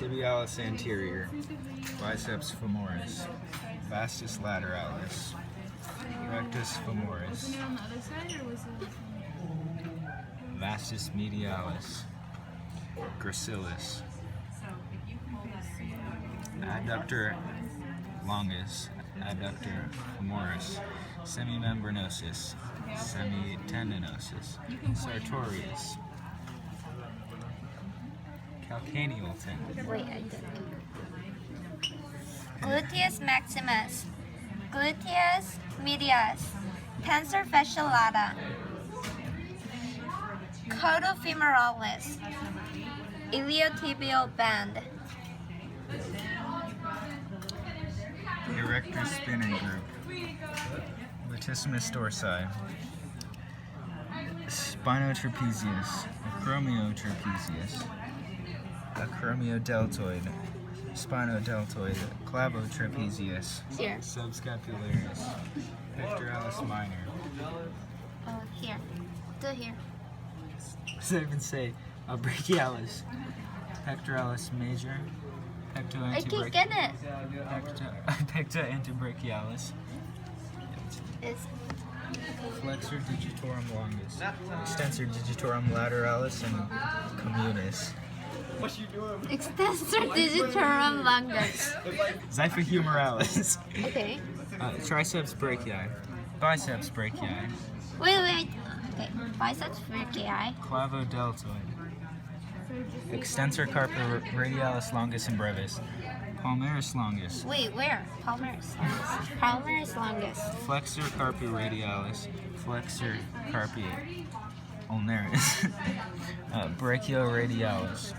Tibialis anterior, biceps femoris, vastus lateralis, rectus femoris, Was it on the other side or was it? vastus medialis, gracilis, adductor longus, adductor femoris, semimembranosus, semitendinosus, sartorius, calcaneal tendon, Wait, I did. Gluteus maximus, gluteus medius, tensor fascia lata, cotofemoralis, iliotibial band, erector spinning group, latissimus dorsi, spinotrapezius, acromiotrapezius, acromiodeltoid, spinodeltoid, clavotrapezius, here. subscapularis, pectoralis minor. Oh, here. Do here. What does that even say? Brachialis, pectoralis major, pecto I can't get it. pecta antebrachialis, It's flexor digitorum longus, extensor digitorum lateralis, and communis. extensor digitorum longus. Xiphohumeralis. Okay. Triceps brachii, biceps brachii, Wait. Okay. Biceps brachii. clavodeltoid, extensor carpi radialis longus and brevis, palmaris longus, Wait, where? Palmaris longus. Palmaris longus. flexor carpi radialis, flexor carpi ulnaris, brachioradialis,